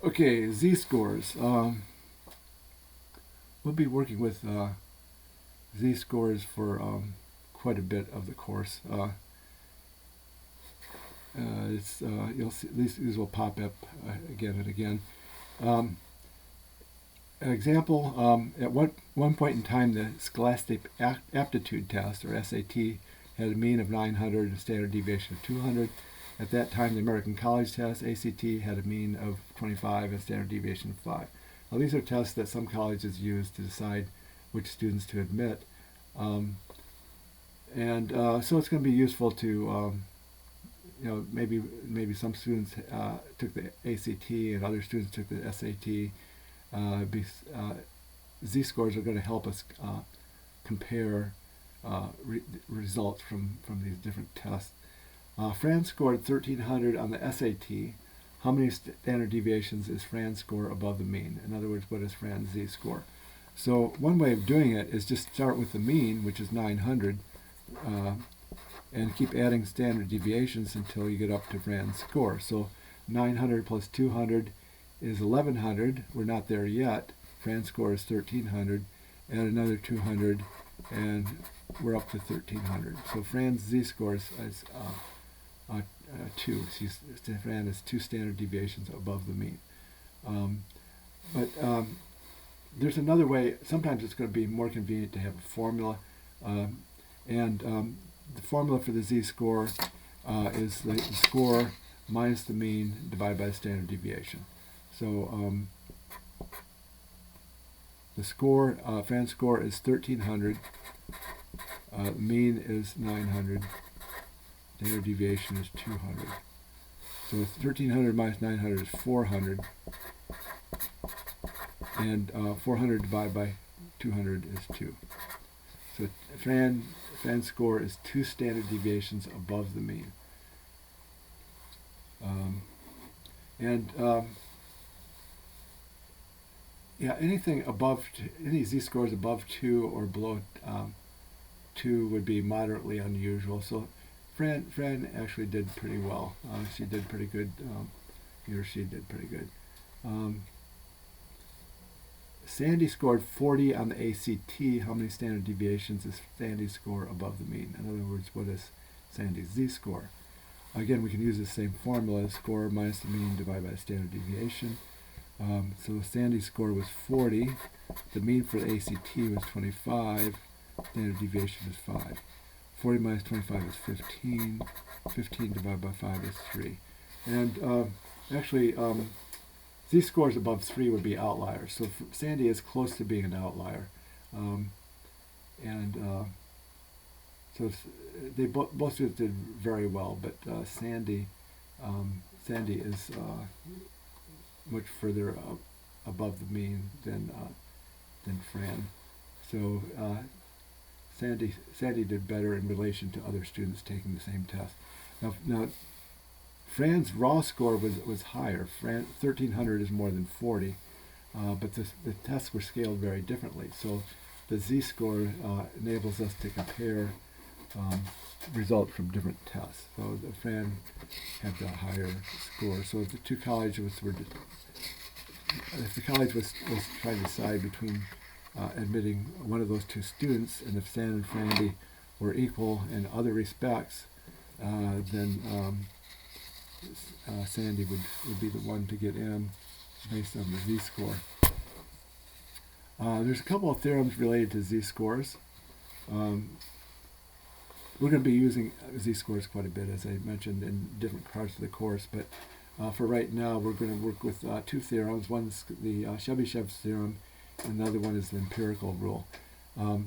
Okay, z-scores. We'll be working with z-scores for quite a bit of the course. You'll see these will pop up again and again. An example: at one point in time, the Scholastic Aptitude Test, or SAT, had a mean of 900 and a standard deviation of 200. At that time, the American College Test, ACT, had a mean of 25 and a standard deviation of 5. Now, these are tests that some colleges use to decide which students to admit. So it's going to be useful to, maybe some students took the ACT and other students took the SAT. Z-scores are going to help us compare results from these different tests. Fran scored 1,300 on the SAT. How many standard deviations is Fran's score above the mean? In other words, what is Fran's z-score? So one way of doing it is just start with the mean, which is 900, and keep adding standard deviations until you get up to Fran's score. So 900 plus 200 is 1,100. We're not there yet. Fran's score is 1,300. Add another 200, and we're up to 1,300. So Fran's z-score is 2. Fran is 2 standard deviations above the mean. There's another way. Sometimes it's going to be more convenient to have a formula. The formula for the z-score is the score minus the mean divided by the standard deviation. So the score, Fran's score is 1,300. Mean is 900. Standard deviation is 200. So 1,300 minus 900 is 400. And 400 divided by 200 is 2. So Fran's score is 2 standard deviations above the mean. Anything above, any z-scores above 2 or below 2 would be moderately unusual. So Fran actually did pretty well. She did pretty good. He or she did pretty good. Sandy scored 40 on the ACT. How many standard deviations is Sandy's score above the mean? In other words, what is Sandy's z-score? Again, we can use the same formula: score minus the mean divided by the standard deviation. So Sandy's score was 40. The mean for the ACT was 25. Standard deviation is 5. 40 minus 25 is 15. 15 divided by 5 is 3. And z-scores above 3 would be outliers. So Sandy is close to being an outlier. So they both students did very well, but Sandy is much further above the mean than Fran. So Sandy did better in relation to other students taking the same test. Now Fran's raw score was higher. 1,300 is more than 40, but the tests were scaled very differently. So the z-score enables us to compare results from different tests. So Fran had the higher score. So if the two colleges if the college was trying to decide between admitting one of those two students, and if Stan and Frandy were equal in other respects, then Sandy would be the one to get in based on the z-score. There's a couple of theorems related to z-scores. We're going to be using z-scores quite a bit, as I mentioned, in different parts of the course, but for right now we're going to work with two theorems. One's the Chebyshev's theorem, and the other one is the empirical rule. The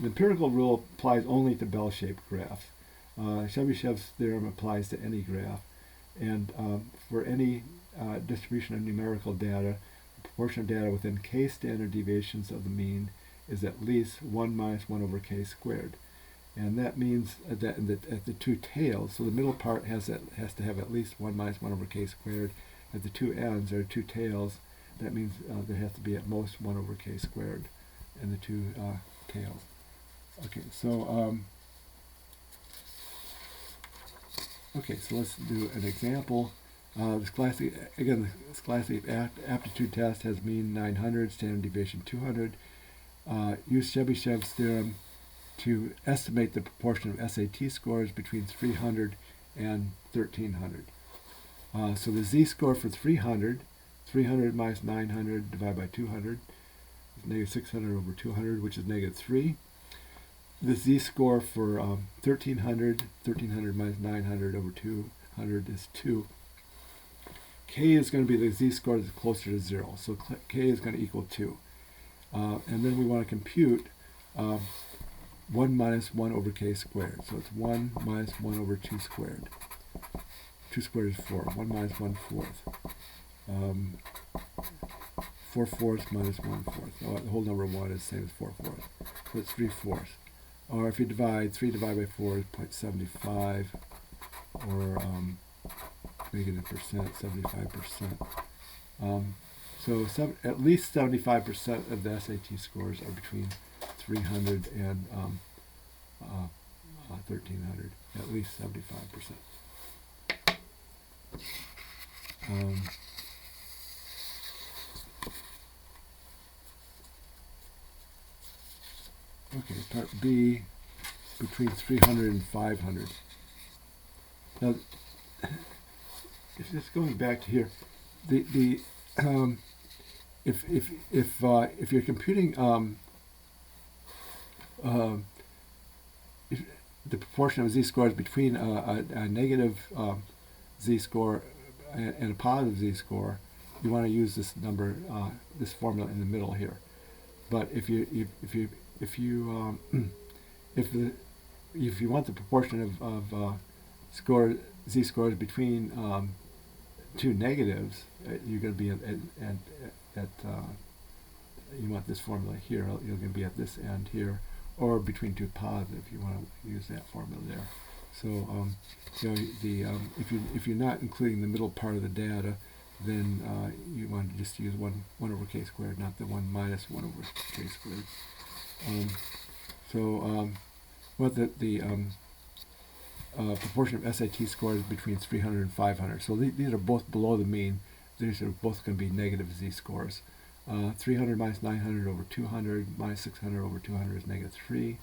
empirical rule applies only to bell-shaped graphs. Chebyshev's theorem applies to any graph, and for any distribution of numerical data, the proportion of data within k standard deviations of the mean is at least 1 minus 1 over k squared. And that means that at the two tails, so the middle part has to have at least 1 minus 1 over k squared. At the two ends, there are two tails. That means there has to be at most 1 over k squared in the two tails. Okay, so let's do an example. The Scholastic aptitude test has mean 900, standard deviation 200. Use Chebyshev's theorem to estimate the proportion of SAT scores between 300 and 1300. So the z-score for 300 minus 900 divided by 200 is negative 600 over 200, which is negative 3. The z-score for 1300 minus 900 over 200 is 2. K is going to be the z-score that's closer to 0, so K is going to equal 2. And then we want to compute 1 minus 1 over K squared. So it's 1 minus 1 over 2 squared. 2 squared is 4. 1 minus 1 fourth. 4 fourths minus 1 fourth. The whole number 1 is the same as 4 fourths. So it's 3 fourths. Or if you divide, 3 divided by 4 is 0.75, or make it in percent, 75%. So at least 75% of the SAT scores are between 300 and 1300. At least 75%. Okay, part B, between 300 and 500. Now, if just going back to here, if you're computing the proportion of z-scores between a negative z-score and a positive z-score, you want to use this number, this formula in the middle here. But if you want the proportion of z-scores between two negatives, you're going to be at you want this formula here. You're going to be at this end here, or between two positive. You want to use that formula there. So if you're not including the middle part of the data, then you want to just use 1 over k squared, not the 1 minus 1 over k squared. What the proportion of SAT scores between 300 and 500. So these are both below the mean. These are both going to be negative z-scores. 300 minus 900 over 200 minus 600 over 200 is negative 3.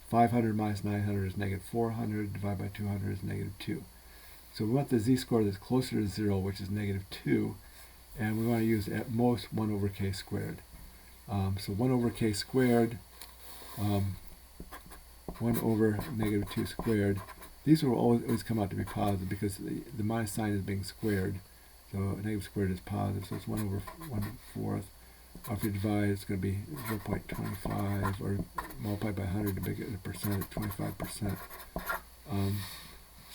500 minus 900 is negative 400. Divided by 200 is negative 2. So we want the z-score that's closer to 0, which is negative 2. And we want to use at most 1 over k squared. So 1 over k squared, 1 over negative 2 squared. These will always come out to be positive because the minus sign is being squared. So a negative squared is positive, so it's 1 over 1 fourth. Or if you divide, it's going to be 0.25, or multiply by 100 to make it a percent at 25%.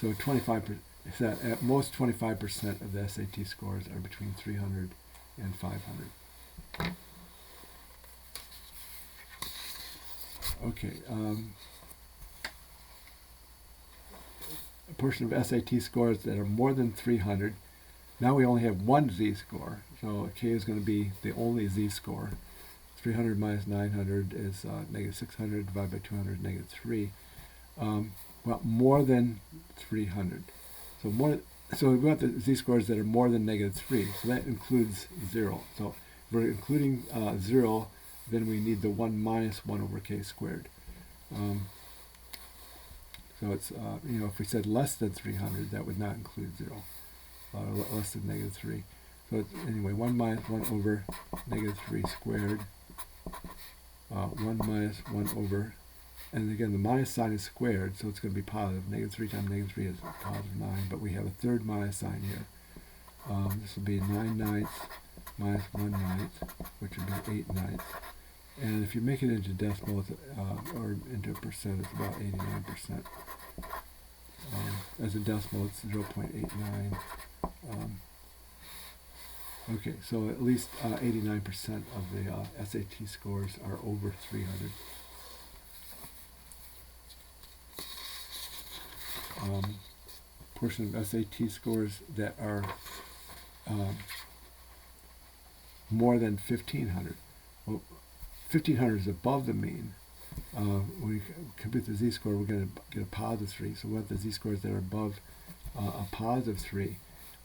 So 25%, at most 25% of the SAT scores are between 300 and 500. Okay. A portion of SAT scores that are more than 300. Now we only have one z-score, so k is going to be the only z-score. 300 minus 900 is negative 600, divided by 200 is negative 3. Well, more than 300. So we want the z-scores that are more than negative 3, so that includes 0. So if we're including 0, then we need the 1 minus 1 over k squared. So it's, if we said less than 300, that would not include 0. Less than negative 3. So it's, anyway, 1 minus 1 over negative 3 squared. 1 minus 1 over, and again the minus sign is squared, so it's going to be positive. Negative 3 times negative 3 is positive 9, but we have a third minus sign here. This will be 9/9 minus 1/9, which would be 8/9. And if you make it into decimal, or into a percent, it's about 89%. As a decimal, it's 0.89. Okay, so at least 89% of the SAT scores are over 300. Portion of SAT scores that are more than 1,500. Well, 1,500 is above the mean. When we compute the z-score, we're going to get a positive 3. So we want the z-scores that are above a positive 3.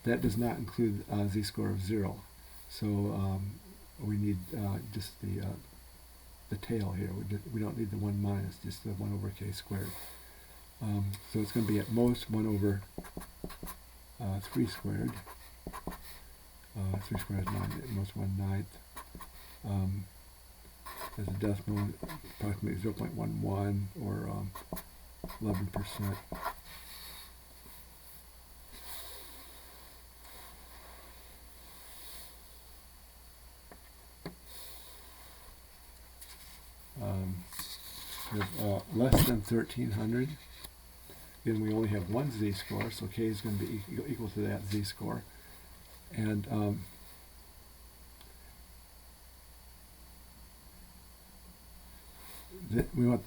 that does not include z-score of 0. So we need just the tail here. We don't need the 1 minus, just the 1 over k squared. So it's going to be at most 1 over 3 squared. 3 squared is 9, at most 1/9. As a decimal, approximately 0.11 or 11%. Less than 1300. Again, we only have one z-score, so k is going to be equal to that z-score. And we want,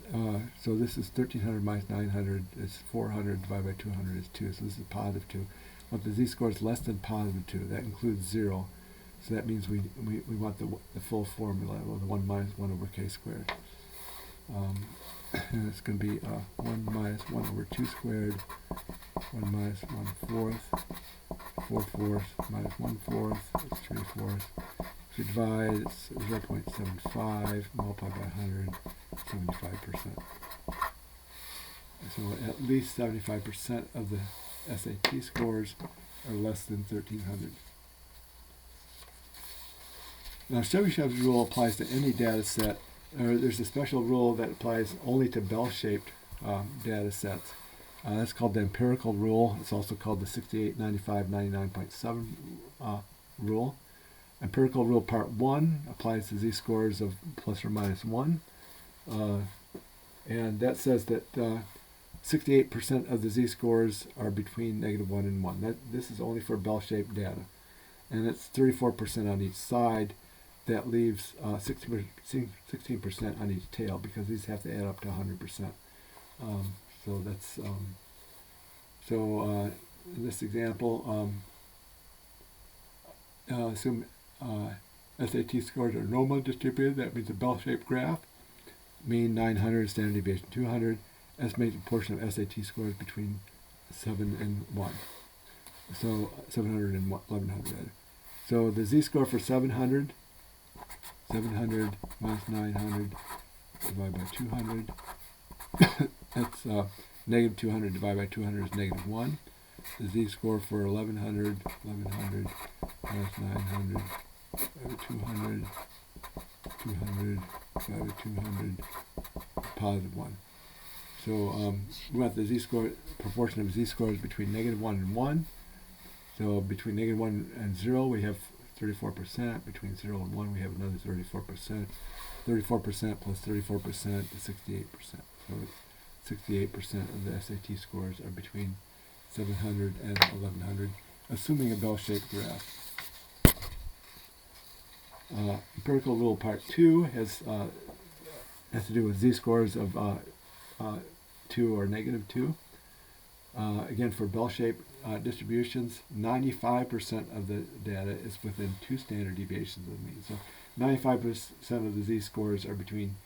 so this is 1300 minus 900 is 400 divided by 200 is 2, so this is positive 2. We want the z-score is less than positive 2, that includes 0. So that means we want the full formula, or the 1 minus 1 over k squared. And it's going to be 1 minus 1 over 2 squared, 1 minus 1/4, 4/4 minus 1/4, it's 3/4. If you divide, it's 0.75, multiplied by 100, 75%. So at least 75% of the SAT scores are less than 1300. Now, Chebyshev's rule applies to any data set. There's a special rule that applies only to bell-shaped data sets. That's called the Empirical Rule. It's also called the 68, 95, 99.7 rule. Empirical Rule Part 1 applies to z-scores of plus or minus 1. And that says that 68% of the z-scores are between -1 and 1. This is only for bell-shaped data. And it's 34% on each side. That leaves 16% on each tail, because these have to add up to 100%. So that's in this example, assume SAT scores are normally distributed. That means a bell-shaped graph. Mean 900, standard deviation 200. Estimate the proportion of SAT scores between 7 and 1. So 700 and 1100. So the z-score for 700 minus 900 divided by 200. That's negative 200 divided by 200 is negative 1. The z-score for 1100 minus 900 divided by 200 divided by 200, positive 1. So we want the z-score, proportion of z-scores between -1 and 1. So between -1 and 0 we have 34%. Between 0 and 1 we have another 34%. 34% plus 34% is 68%. So 68% of the SAT scores are between 700 and 1100, assuming a bell-shaped graph. Empirical Rule Part 2 has to do with z-scores of 2 or -2. Again, for bell-shaped distributions, 95% of the data is within 2 standard deviations of the mean. So 95% of the z-scores are between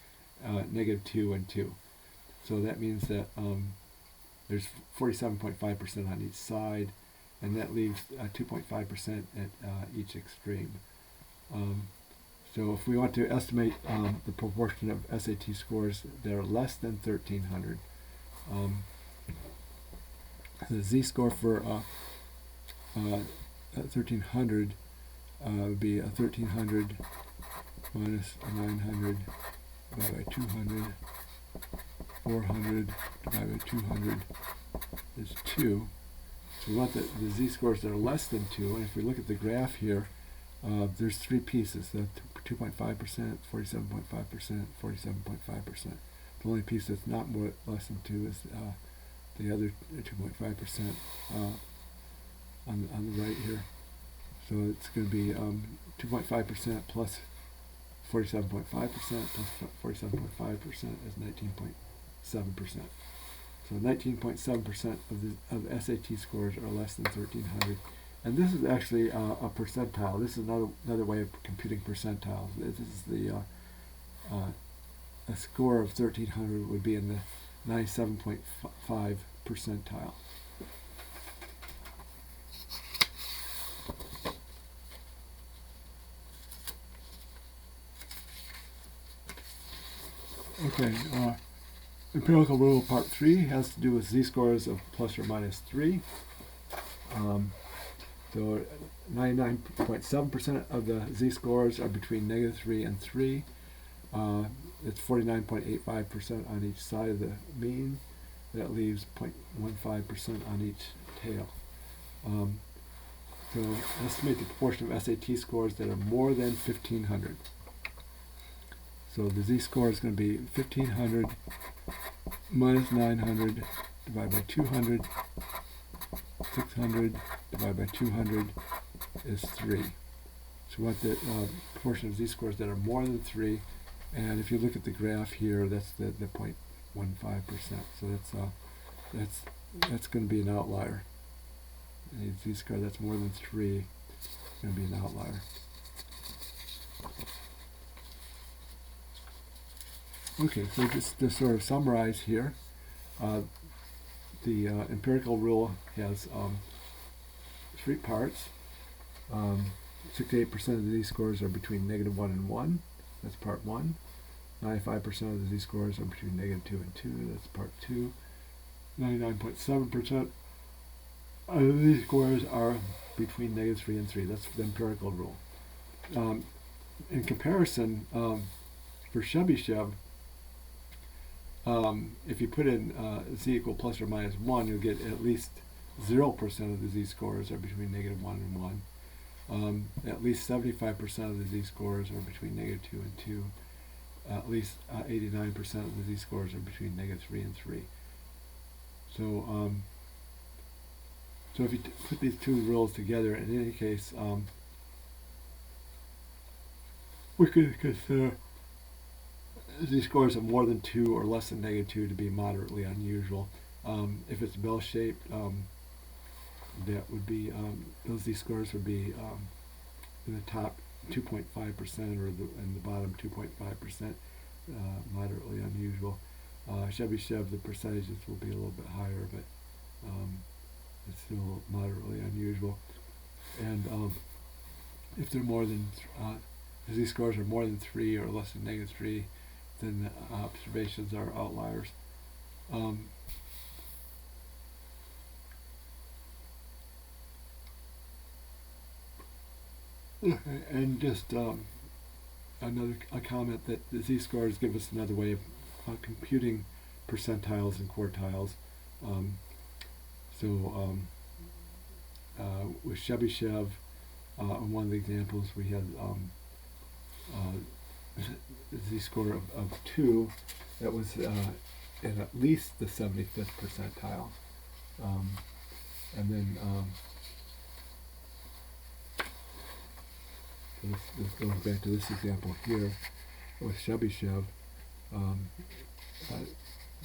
-2 and 2. So that means that there's 47.5% on each side, and that leaves 2.5% at each extreme. So if we want to estimate the proportion of SAT scores that are less than 1300, the z-score for 1300 would be 1300 minus 900 divided by 200. 400 divided by 200 is 2. So we want the z-scores that are less than 2. And if we look at the graph here, there's 3 pieces. The 2.5%, 47.5%, 47.5%. The only piece that's not less than 2 is the other 2.5% on the right here. So it's going to be 2.5% plus 47.5% plus 47.5% is 19.7%. So 19.7% of the SAT scores are less than 1300. And this is actually a percentile. This is another way of computing percentiles. This is the a score of 1300 would be in the 97.5 percentile. Okay, empirical rule part 3 has to do with z-scores of plus or minus 3. So 99.7% of the z-scores are between negative 3 and 3. It's 49.85% on each side of the mean. That leaves 0.15% on each tail. So estimate the proportion of SAT scores that are more than 1,500. So the z-score is going to be 1,500 minus 900 divided by 200. 600 divided by 200 is 3. So we want the proportion of z-scores that are more than 3. And if you look at the graph here, that's the 0.15%. So that's going to be an outlier. A z-score that's more than 3 is going to be an outlier. Okay, so just to sort of summarize here, the empirical rule has 3 parts. 68% of the z-scores are between negative 1 and 1. That's part 1. 95% of the z-scores are between negative 2 and 2. That's part 2. 99.7% of the z-scores are between negative 3 and 3. That's the empirical rule. In comparison, for Chebyshev, if you put in z equal plus or minus 1, you'll get at least 0% of the z-scores are between negative 1 and 1. At least 75% of the z-scores are between negative 2 and 2. At least 89% of the z-scores are between negative 3 and 3. So, so if you put these two rules together, in any case, we could consider z-scores of more than 2 or less than negative 2 to be moderately unusual. If it's bell-shaped, that would be those z-scores would be in the top 2.5% or in the bottom 2.5%, moderately unusual. Chebyshev, the percentages will be a little bit higher, but it's still moderately unusual. And if they're more than z-scores are more than 3 or less than negative 3, then the observations are outliers. And just a comment that the z-scores give us another way of computing percentiles and quartiles. With Chebyshev, on one of the examples, we had z-score of 2 that was in at least the 75th percentile. And then this goes back to this example here with Chebyshev.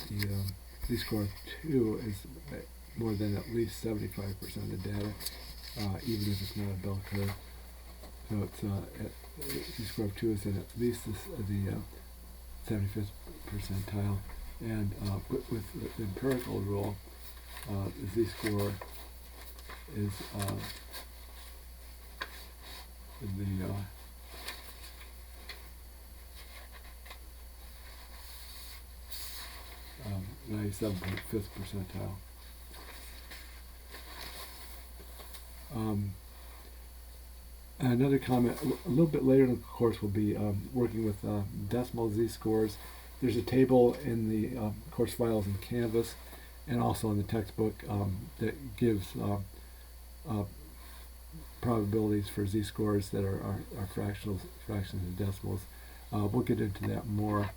The z-score of 2 is more than at least 75% of the data, even if it's not a bell curve. So it's z-score of 2 is in at least the 75th percentile. And with the empirical rule, the z-score is in the 97.5th percentile. Another comment, a little bit later in the course, we'll be working with decimal z-scores. There's a table in the course files in Canvas and also in the textbook that gives probabilities for z-scores that are fractions and decimals. We'll get into that more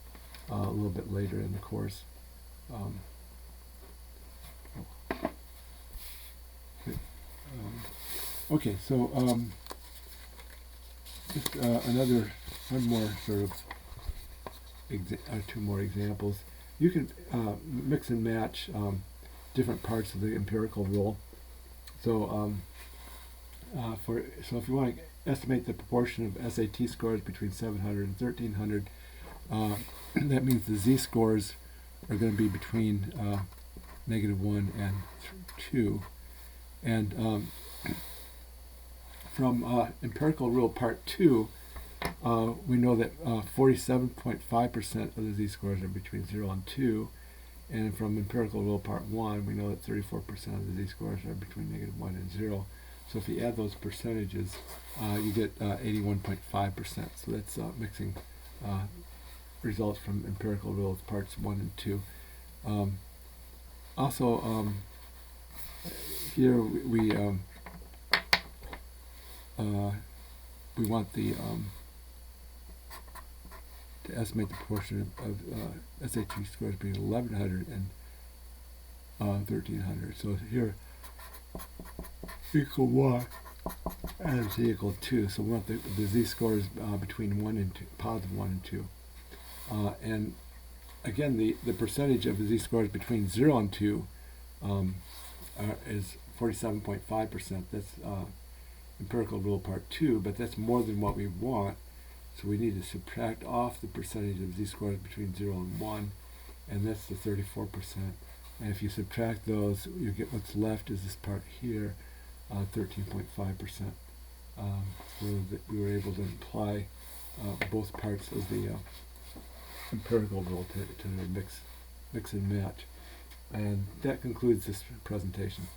a little bit later in the course. Okay, so just one more sort of two more examples. You can mix and match different parts of the empirical rule. So if you want to estimate the proportion of SAT scores between 700 and 1300, that means the z-scores are going to be between -1 and 2. And from empirical rule part 2, we know that 47.5% of the z-scores are between 0 and 2, and from Empirical Rule Part 1, we know that 34% of the z-scores are between -1 and 0. So if you add those percentages, you get 81.5%. So that's mixing results from Empirical Rules Parts 1 and 2. Also, here we want the to estimate the proportion of SAT scores between 1100 and 1300. So here equal 1 and z equal 2. So we want the z-scores between 1 and 2, positive 1 and 2. And again, the percentage of the z-scores between 0 and 2 is 47.5%. That's Empirical Rule Part 2, but that's more than what we want. So we need to subtract off the percentage of z-scores between 0 and 1, and that's the 34%. And if you subtract those, you get what's left is this part here, 13.5%. So that we were able to apply both parts of the empirical rule to mix and match. And that concludes this presentation.